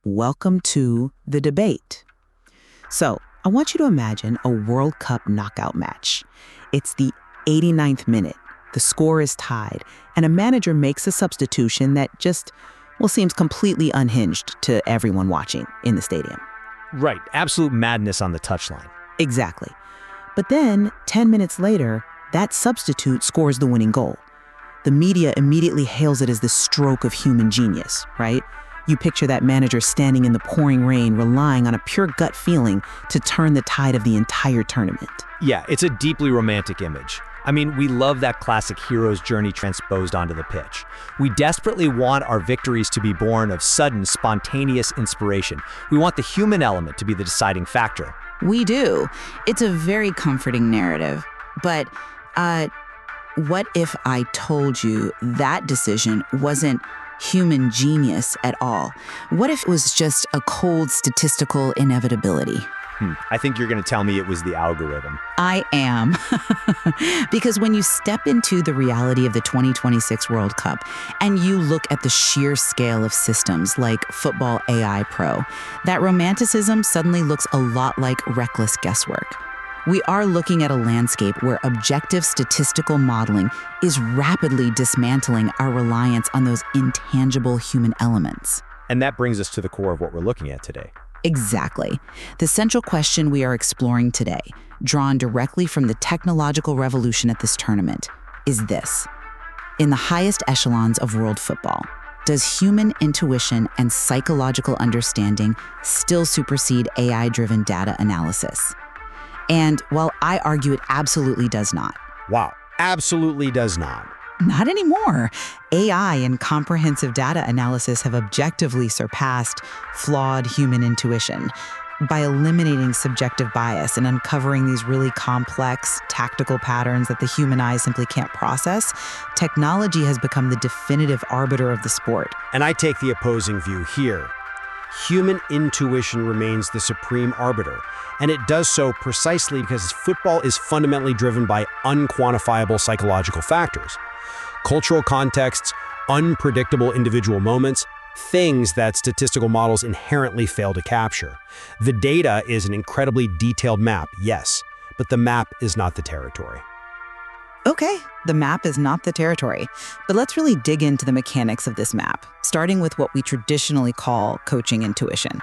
welcome to the debate. So, I want you to imagine a World Cup knockout match. It's the 89th minute, the score is tied, and a manager makes a substitution that just, seems completely unhinged to everyone watching in the stadium. Right, absolute madness on the touchline. Exactly. But then, 10 minutes later, that substitute scores the winning goal. The media immediately hails it as the stroke of human genius, right? You picture that manager standing in the pouring rain, relying on a pure gut feeling to turn the tide of the entire tournament. Yeah, it's a deeply romantic image. I mean, we love that classic hero's journey transposed onto the pitch. We desperately want our victories to be born of sudden, spontaneous inspiration. We want the human element to be the deciding factor. We do. It's a very comforting narrative. But, what if I told you that decision wasn't human genius at all? What if it was just a cold statistical inevitability? I think you're going to tell me it was the algorithm. I am. Because when you step into the reality of the 2026 World Cup and you look at the sheer scale of systems like Football AI Pro, that romanticism suddenly looks a lot like reckless guesswork. We are looking at a landscape where objective statistical modeling is rapidly dismantling our reliance on those intangible human elements. And that brings us to the core of what we're looking at today. Exactly. The central question we are exploring today, drawn directly from the technological revolution at this tournament, is this. In the highest echelons of world football, does human intuition and psychological understanding still supersede AI-driven data analysis? And while I argue it absolutely does not. Wow, absolutely does not. Not anymore. AI and comprehensive data analysis have objectively surpassed flawed human intuition. By eliminating subjective bias and uncovering these really complex, tactical patterns that the human eye simply can't process, technology has become the definitive arbiter of the sport. And I take the opposing view here. Human intuition remains the supreme arbiter, and it does so precisely because football is fundamentally driven by unquantifiable psychological factors. Cultural contexts, unpredictable individual moments, things that statistical models inherently fail to capture. The data is an incredibly detailed map, yes, but the map is not the territory. Okay, the map is not the territory, but let's really dig into the mechanics of this map, starting with what we traditionally call coaching intuition.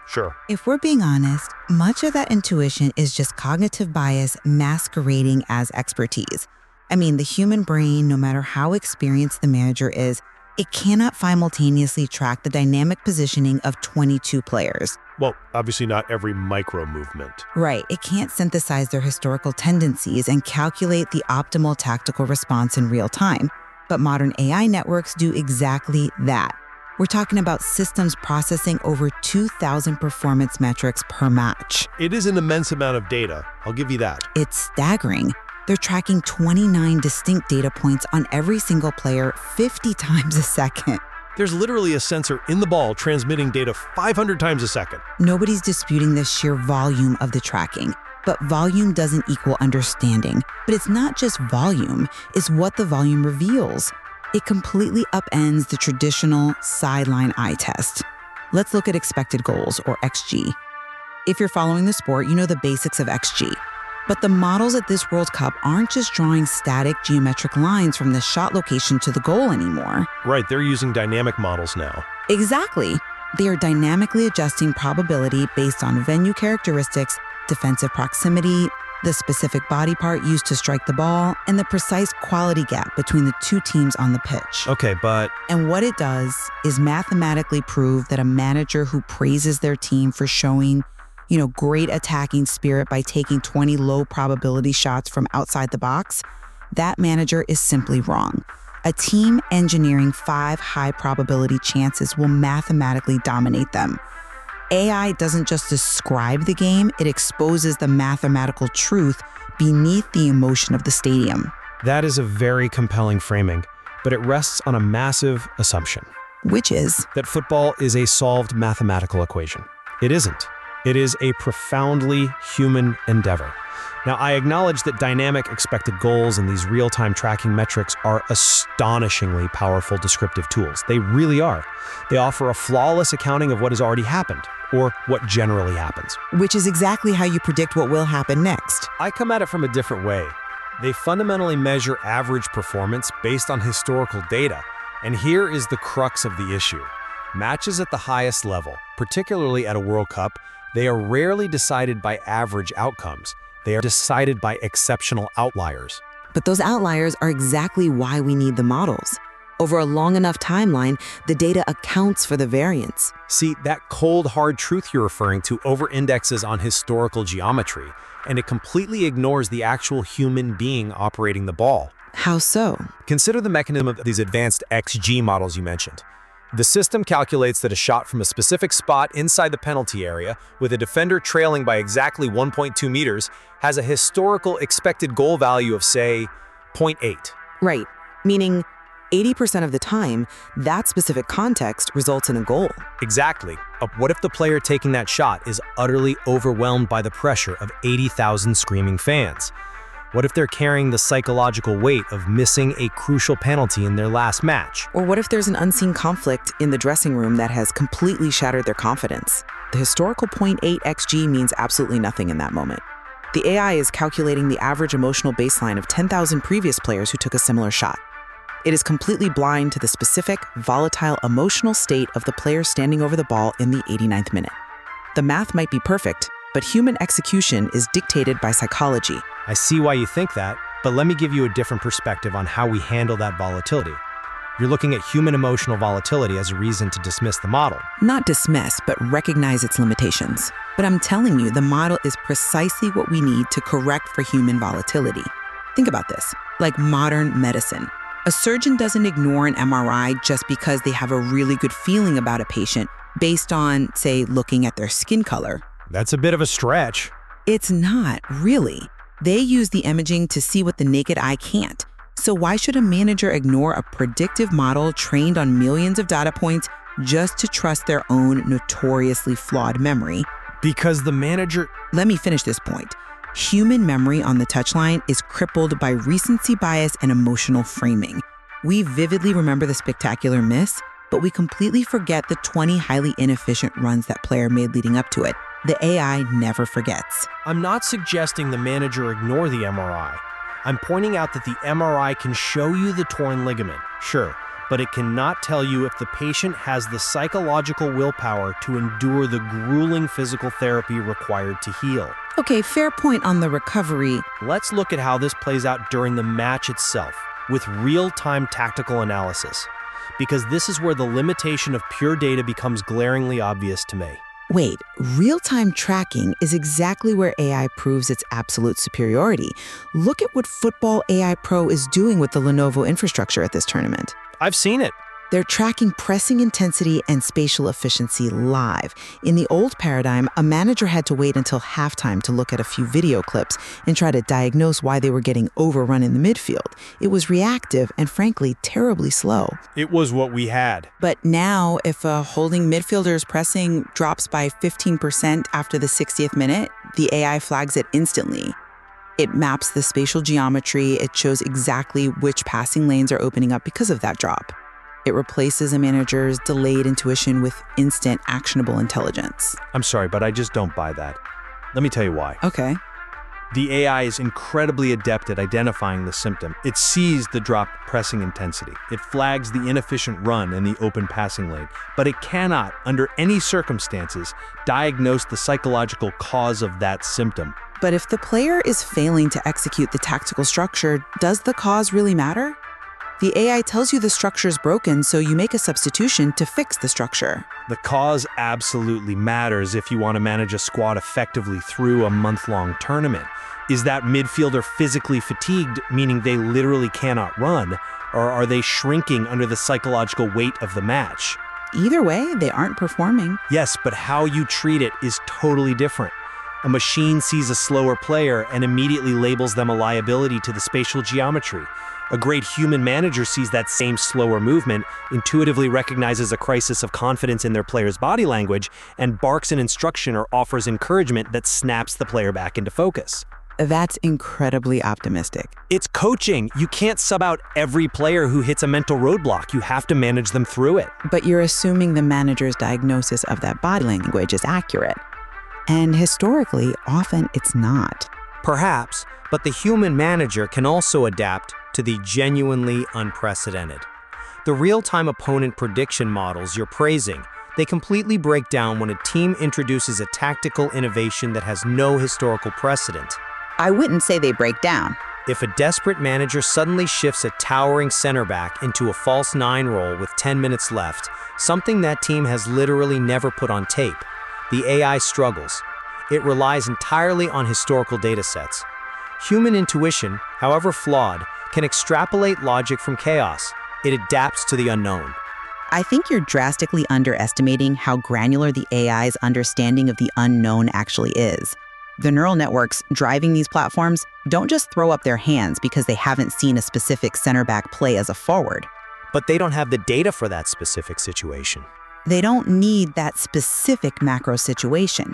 Sure. If we're being honest, much of that intuition is just cognitive bias masquerading as expertise. I mean, the human brain, no matter how experienced the manager is, it cannot simultaneously track the dynamic positioning of 22 players. Well, obviously not every micro movement. Right, it can't synthesize their historical tendencies and calculate the optimal tactical response in real time. But modern AI networks do exactly that. We're talking about systems processing over 2,000 performance metrics per match. It is an immense amount of data, I'll give you that. It's staggering. They're tracking 29 distinct data points on every single player 50 times a second. There's literally a sensor in the ball transmitting data 500 times a second. Nobody's disputing the sheer volume of the tracking, but volume doesn't equal understanding. But it's not just volume, it's what the volume reveals. It completely upends the traditional sideline eye test. Let's look at expected goals, or XG. If you're following the sport, you know the basics of XG. But the models at this World Cup aren't just drawing static geometric lines from the shot location to the goal anymore. Right, they're using dynamic models now. Exactly. They are dynamically adjusting probability based on venue characteristics, defensive proximity, the specific body part used to strike the ball, and the precise quality gap between the two teams on the pitch. Okay, but... And what it does is mathematically prove that a manager who praises their team for showing great attacking spirit by taking 20 low probability shots from outside the box, that manager is simply wrong. A team engineering 5 high probability chances will mathematically dominate them. AI doesn't just describe the game, it exposes the mathematical truth beneath the emotion of the stadium. That is a very compelling framing, but it rests on a massive assumption. Which is? That football is a solved mathematical equation. It isn't. It is a profoundly human endeavor. Now, I acknowledge that dynamic expected goals and these real-time tracking metrics are astonishingly powerful descriptive tools. They really are. They offer a flawless accounting of what has already happened, or what generally happens. Which is exactly how you predict what will happen next. I come at it from a different way. They fundamentally measure average performance based on historical data. And here is the crux of the issue. Matches at the highest level, particularly at a World Cup, they are rarely decided by average outcomes. They are decided by exceptional outliers. But those outliers are exactly why we need the models. Over a long enough timeline, the data accounts for the variance. See, that cold, hard truth you're referring to over-indexes on historical geometry, and it completely ignores the actual human being operating the ball. How so? Consider the mechanism of these advanced XG models you mentioned. The system calculates that a shot from a specific spot inside the penalty area, with a defender trailing by exactly 1.2 meters, has a historical expected goal value of, say, 0.8. Right, meaning 80% of the time, that specific context results in a goal. Exactly. What if the player taking that shot is utterly overwhelmed by the pressure of 80,000 screaming fans? What if they're carrying the psychological weight of missing a crucial penalty in their last match? Or what if there's an unseen conflict in the dressing room that has completely shattered their confidence? The historical 0.8 XG means absolutely nothing in that moment. The AI is calculating the average emotional baseline of 10,000 previous players who took a similar shot. It is completely blind to the specific, volatile emotional state of the player standing over the ball in the 89th minute. The math might be perfect, but human execution is dictated by psychology. I see why you think that, but let me give you a different perspective on how we handle that volatility. You're looking at human emotional volatility as a reason to dismiss the model. Not dismiss, but recognize its limitations. But I'm telling you, the model is precisely what we need to correct for human volatility. Think about this, like modern medicine. A surgeon doesn't ignore an MRI just because they have a really good feeling about a patient based on, say, looking at their skin color. That's a bit of a stretch. It's not, really. They use the imaging to see what the naked eye can't. So why should a manager ignore a predictive model trained on millions of data points just to trust their own notoriously flawed memory? Because the manager... Let me finish this point. Human memory on the touchline is crippled by recency bias and emotional framing. We vividly remember the spectacular miss, but we completely forget the 20 highly inefficient runs that player made leading up to it. The AI never forgets. I'm not suggesting the manager ignore the MRI. I'm pointing out that the MRI can show you the torn ligament, sure, but it cannot tell you if the patient has the psychological willpower to endure the grueling physical therapy required to heal. Okay, fair point on the recovery. Let's look at how this plays out during the match itself, with real-time tactical analysis, because this is where the limitation of pure data becomes glaringly obvious to me. Wait, real-time tracking is exactly where AI proves its absolute superiority. Look at what Football AI Pro is doing with the Lenovo infrastructure at this tournament. I've seen it. They're tracking pressing intensity and spatial efficiency live. In the old paradigm, a manager had to wait until halftime to look at a few video clips and try to diagnose why they were getting overrun in the midfield. It was reactive and, frankly, terribly slow. It was what we had. But now, if a holding midfielder's pressing drops by 15% after the 60th minute, the AI flags it instantly. It maps the spatial geometry. It shows exactly which passing lanes are opening up because of that drop. It replaces a manager's delayed intuition with instant, actionable intelligence. I'm sorry, but I just don't buy that. Let me tell you why. Okay. The AI is incredibly adept at identifying the symptom. It sees the dropped pressing intensity. It flags the inefficient run and the open passing lane. But it cannot, under any circumstances, diagnose the psychological cause of that symptom. But if the player is failing to execute the tactical structure, does the cause really matter? The AI tells you the structure is broken, so you make a substitution to fix the structure. The cause absolutely matters if you want to manage a squad effectively through a month-long tournament. Is that midfielder physically fatigued, meaning they literally cannot run, or are they shrinking under the psychological weight of the match? Either way, they aren't performing. Yes, but how you treat it is totally different. A machine sees a slower player and immediately labels them a liability to the spatial geometry. A great human manager sees that same slower movement, intuitively recognizes a crisis of confidence in their player's body language, and barks an instruction or offers encouragement that snaps the player back into focus. That's incredibly optimistic. It's coaching. You can't sub out every player who hits a mental roadblock. You have to manage them through it. But you're assuming the manager's diagnosis of that body language is accurate. And historically, often it's not. Perhaps, but the human manager can also adapt to the genuinely unprecedented. The real-time opponent prediction models you're praising, they completely break down when a team introduces a tactical innovation that has no historical precedent. I wouldn't say they break down. If a desperate manager suddenly shifts a towering center back into a false 9 role with 10 minutes left, something that team has literally never put on tape, the AI struggles. It relies entirely on historical data sets. Human intuition, however flawed, can extrapolate logic from chaos. It adapts to the unknown. I think you're drastically underestimating how granular the AI's understanding of the unknown actually is. The neural networks driving these platforms don't just throw up their hands because they haven't seen a specific center back play as a forward. But they don't have the data for that specific situation. They don't need that specific macro situation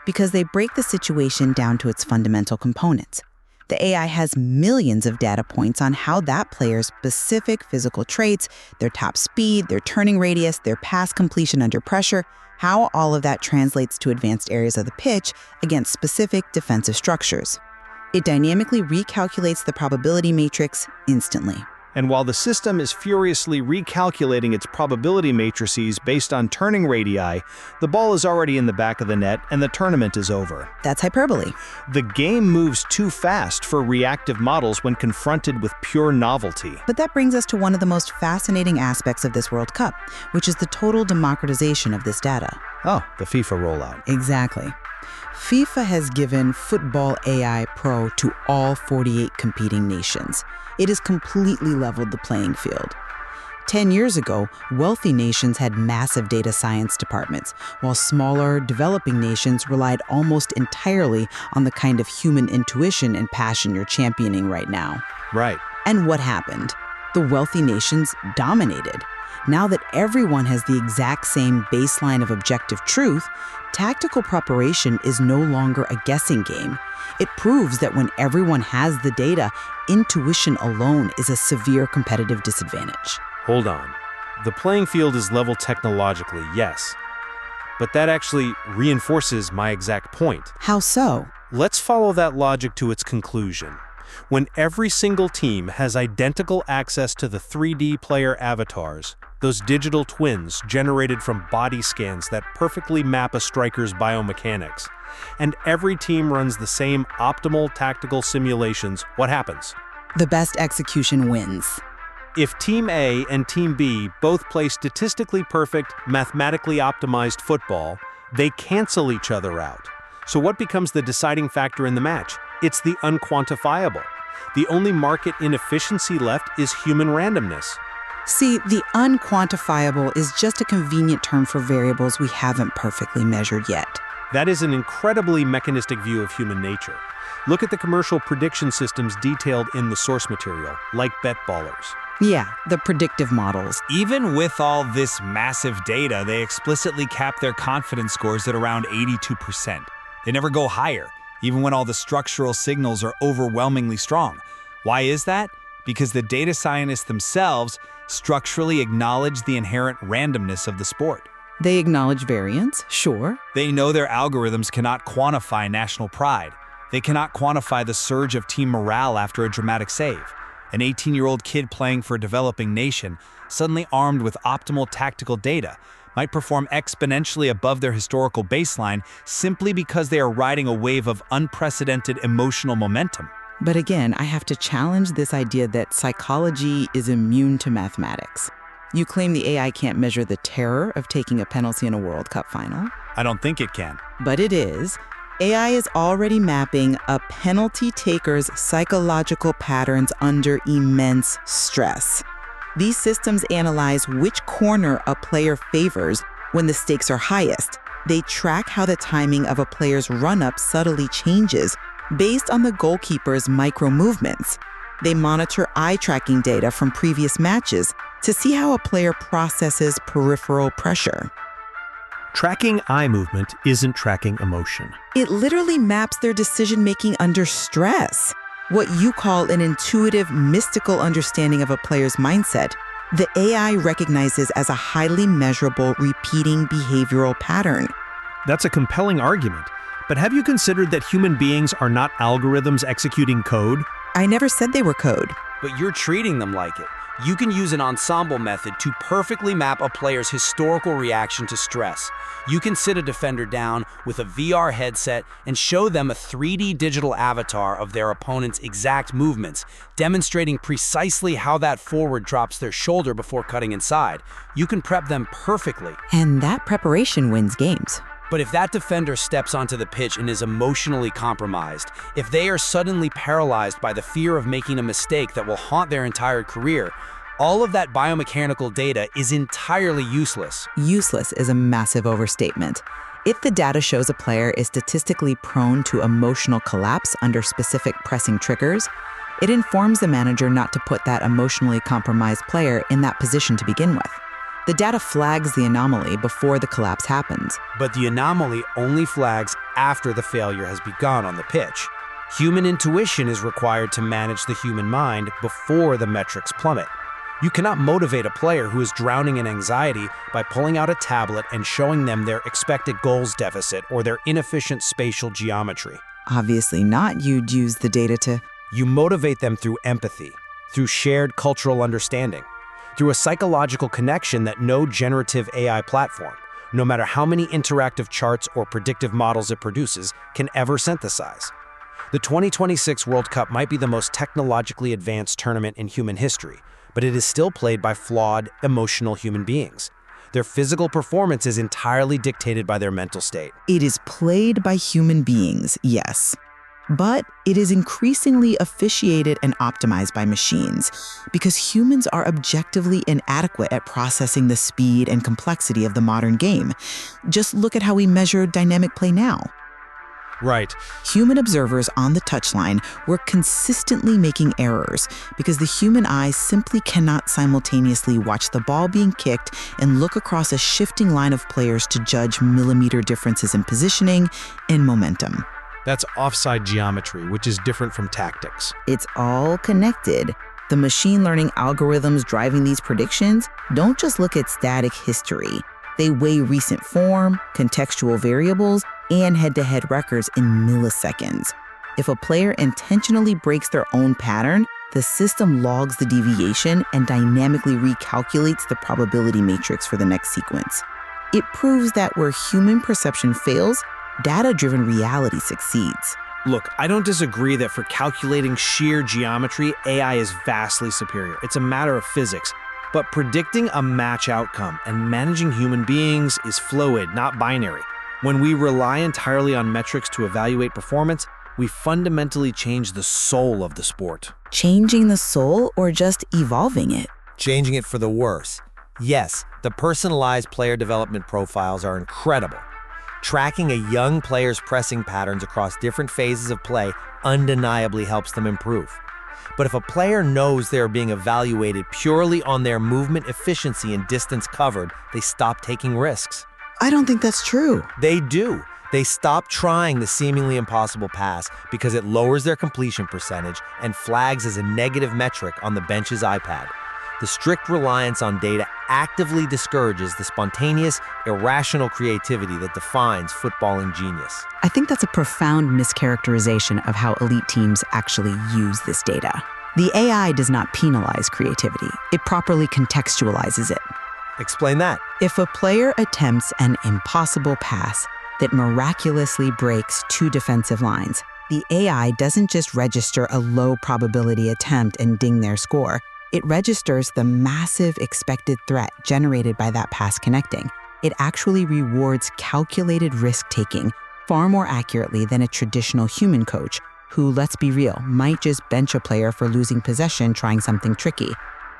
because they break the situation down to its fundamental components. The AI has millions of data points on how that player's specific physical traits, their top speed, their turning radius, their pass completion under pressure, how all of that translates to advanced areas of the pitch against specific defensive structures. It dynamically recalculates the probability matrix instantly. And while the system is furiously recalculating its probability matrices based on turning radii, the ball is already in the back of the net and the tournament is over. That's hyperbole. The game moves too fast for reactive models when confronted with pure novelty. But that brings us to one of the most fascinating aspects of this World Cup, which is the total democratization of this data. Oh, the FIFA rollout. Exactly. FIFA has given Football AI Pro to all 48 competing nations. It has completely leveled the playing field. 10 years ago, wealthy nations had massive data science departments, while smaller, developing nations relied almost entirely on the kind of human intuition and passion you're championing right now. Right. And what happened? The wealthy nations dominated. Now that everyone has the exact same baseline of objective truth, tactical preparation is no longer a guessing game. It proves that when everyone has the data, intuition alone is a severe competitive disadvantage. Hold on. The playing field is level technologically, yes. But that actually reinforces my exact point. How so? Let's follow that logic to its conclusion. When every single team has identical access to the 3D player avatars, those digital twins generated from body scans that perfectly map a striker's biomechanics, and every team runs the same optimal tactical simulations, what happens? The best execution wins. If Team A and Team B both play statistically perfect, mathematically optimized football, they cancel each other out. So what becomes the deciding factor in the match? It's the unquantifiable. The only market inefficiency left is human randomness. See, the unquantifiable is just a convenient term for variables we haven't perfectly measured yet. That is an incredibly mechanistic view of human nature. Look at the commercial prediction systems detailed in the source material, like bet ballers. Yeah, the predictive models. Even with all this massive data, they explicitly cap their confidence scores at around 82%. They never go higher, even when all the structural signals are overwhelmingly strong. Why is that? Because the data scientists themselves structurally acknowledge the inherent randomness of the sport. They acknowledge variance, sure. They know their algorithms cannot quantify national pride. They cannot quantify the surge of team morale after a dramatic save. An 18-year-old kid playing for a developing nation, suddenly armed with optimal tactical data, might perform exponentially above their historical baseline simply because they are riding a wave of unprecedented emotional momentum. But again, I have to challenge this idea that psychology is immune to mathematics. You claim the AI can't measure the terror of taking a penalty in a World Cup final. I don't think it can. But it is. AI is already mapping a penalty taker's psychological patterns under immense stress. These systems analyze which corner a player favors when the stakes are highest, They track how the timing of a player's run-up subtly changes based on the goalkeeper's micro-movements. They monitor eye tracking data from previous matches to see how a player processes peripheral pressure. Tracking eye movement isn't tracking emotion. It literally maps their decision-making under stress. What you call an intuitive, mystical understanding of a player's mindset, the AI recognizes as a highly measurable, repeating behavioral pattern. That's a compelling argument. But have you considered that human beings are not algorithms executing code? I never said they were code. But you're treating them like it. You can use an ensemble method to perfectly map a player's historical reaction to stress. You can sit a defender down with a VR headset and show them a 3D digital avatar of their opponent's exact movements, demonstrating precisely how that forward drops their shoulder before cutting inside. You can prep them perfectly. And that preparation wins games. But if that defender steps onto the pitch and is emotionally compromised, if they are suddenly paralyzed by the fear of making a mistake that will haunt their entire career, all of that biomechanical data is entirely useless. Useless is a massive overstatement. If the data shows a player is statistically prone to emotional collapse under specific pressing triggers, it informs the manager not to put that emotionally compromised player in that position to begin with. The data flags the anomaly before the collapse happens. But the anomaly only flags after the failure has begun on the pitch. Human intuition is required to manage the human mind before the metrics plummet. You cannot motivate a player who is drowning in anxiety by pulling out a tablet and showing them their expected goals deficit or their inefficient spatial geometry. Obviously not. You'd use the data to... You motivate them through empathy, through shared cultural understanding, through a psychological connection that no generative AI platform, no matter how many interactive charts or predictive models it produces, can ever synthesize. The 2026 World Cup might be the most technologically advanced tournament in human history, but it is still played by flawed, emotional human beings. Their physical performance is entirely dictated by their mental state. It is played by human beings, yes. But it is increasingly officiated and optimized by machines because humans are objectively inadequate at processing the speed and complexity of the modern game. Just look at how we measure dynamic play now. Right. Human observers on the touchline were consistently making errors because the human eye simply cannot simultaneously watch the ball being kicked and look across a shifting line of players to judge millimeter differences in positioning and momentum. That's offside geometry, which is different from tactics. It's all connected. The machine learning algorithms driving these predictions don't just look at static history. They weigh recent form, contextual variables, and head-to-head records in milliseconds. If a player intentionally breaks their own pattern, the system logs the deviation and dynamically recalculates the probability matrix for the next sequence. It proves that where human perception fails, data-driven reality succeeds. Look, I don't disagree that for calculating sheer geometry, AI is vastly superior. It's a matter of physics. But predicting a match outcome and managing human beings is fluid, not binary. When we rely entirely on metrics to evaluate performance, we fundamentally change the soul of the sport. Changing the soul or just evolving it? Changing it for the worse. Yes, the personalized player development profiles are incredible. Tracking a young player's pressing patterns across different phases of play undeniably helps them improve. But if a player knows they are being evaluated purely on their movement efficiency and distance covered, they stop taking risks. I don't think that's true. They do. They stop trying the seemingly impossible pass because it lowers their completion percentage and flags as a negative metric on the bench's iPad. The strict reliance on data actively discourages the spontaneous, irrational creativity that defines footballing genius. I think that's a profound mischaracterization of how elite teams actually use this data. The AI does not penalize creativity. It properly contextualizes it. Explain that. If a player attempts an impossible pass that miraculously breaks two defensive lines, the AI doesn't just register a low probability attempt and ding their score. It registers the massive expected threat generated by that pass connecting. It actually rewards calculated risk-taking far more accurately than a traditional human coach who, let's be real, might just bench a player for losing possession trying something tricky.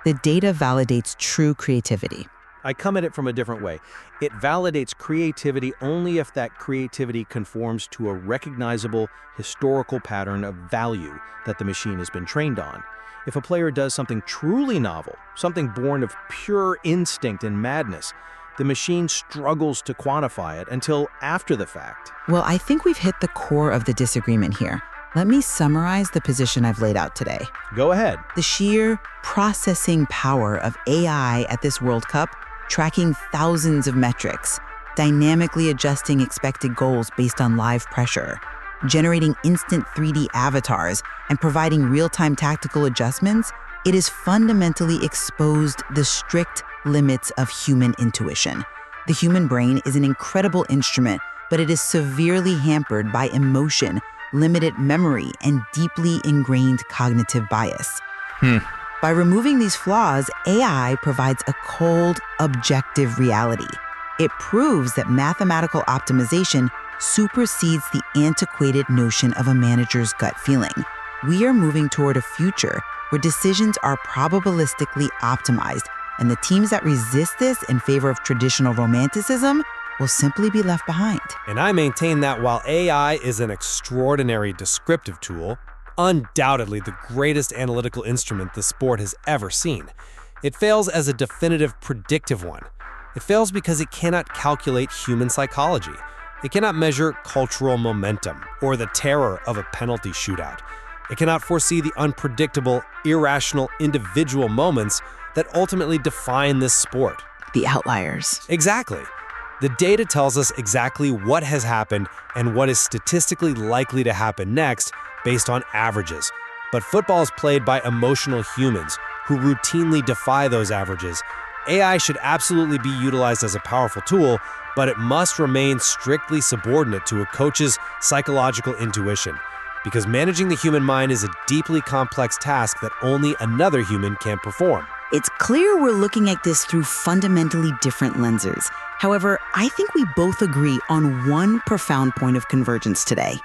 The data validates true creativity. I come at it from a different way. It validates creativity only if that creativity conforms to a recognizable historical pattern of value that the machine has been trained on. If a player does something truly novel, something born of pure instinct and madness, the machine struggles to quantify it until after the fact. Well, I think we've hit the core of the disagreement here. Let me summarize the position I've laid out today. Go ahead. The sheer processing power of AI at this World Cup, tracking thousands of metrics, dynamically adjusting expected goals based on live pressure, generating instant 3D avatars, and providing real-time tactical adjustments, it has fundamentally exposed the strict limits of human intuition. The human brain is an incredible instrument, but it is severely hampered by emotion, limited memory, and deeply ingrained cognitive bias. By removing these flaws, AI provides a cold, objective reality. It proves that mathematical optimization supersedes the antiquated notion of a manager's gut feeling. We are moving toward a future where decisions are probabilistically optimized, and the teams that resist this in favor of traditional romanticism will simply be left behind. And I maintain that while AI is an extraordinary descriptive tool, undoubtedly the greatest analytical instrument the sport has ever seen, it fails as a definitive predictive one. It fails because it cannot calculate human psychology. It cannot measure cultural momentum or the terror of a penalty shootout. It cannot foresee the unpredictable, irrational individual moments that ultimately define this sport. The outliers. Exactly. The data tells us exactly what has happened and what is statistically likely to happen next based on averages. But football is played by emotional humans who routinely defy those averages. AI should absolutely be utilized as a powerful tool, but it must remain strictly subordinate to a coach's psychological intuition, because managing the human mind is a deeply complex task that only another human can perform. It's clear we're looking at this through fundamentally different lenses. However, I think we both agree on one profound point of convergence today.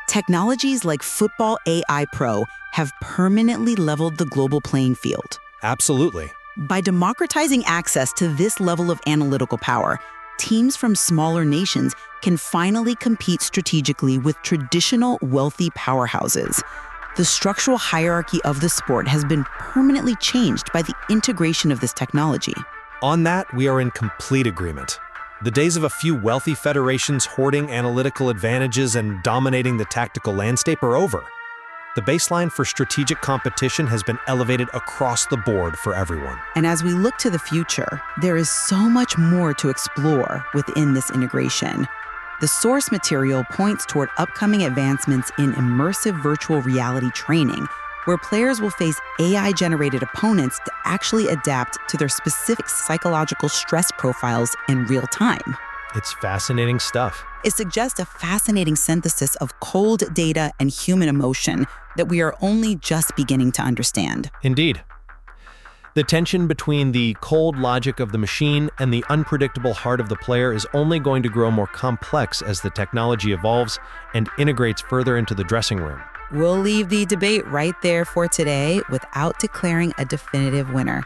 Technologies like Football AI Pro have permanently leveled the global playing field. Absolutely. By democratizing access to this level of analytical power, teams from smaller nations can finally compete strategically with traditional wealthy powerhouses. The structural hierarchy of the sport has been permanently changed by the integration of this technology. On that, we are in complete agreement. The days of a few wealthy federations hoarding analytical advantages and dominating the tactical landscape are over. The baseline for strategic competition has been elevated across the board for everyone. And as we look to the future, there is so much more to explore within this integration. The source material points toward upcoming advancements in immersive virtual reality training, where players will face AI-generated opponents to actually adapt to their specific psychological stress profiles in real time. It's fascinating stuff. It suggests a fascinating synthesis of cold data and human emotion that we are only just beginning to understand. Indeed. The tension between the cold logic of the machine and the unpredictable heart of the player is only going to grow more complex as the technology evolves and integrates further into the dressing room. We'll leave the debate right there for today without declaring a definitive winner.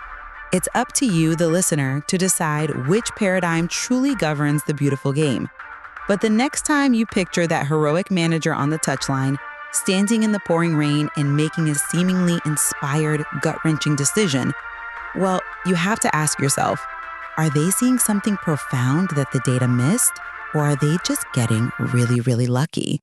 It's up to you, the listener, to decide which paradigm truly governs the beautiful game. But the next time you picture that heroic manager on the touchline, standing in the pouring rain and making a seemingly inspired, gut-wrenching decision, well, you have to ask yourself, are they seeing something profound that the data missed? Or are they just getting really, really lucky?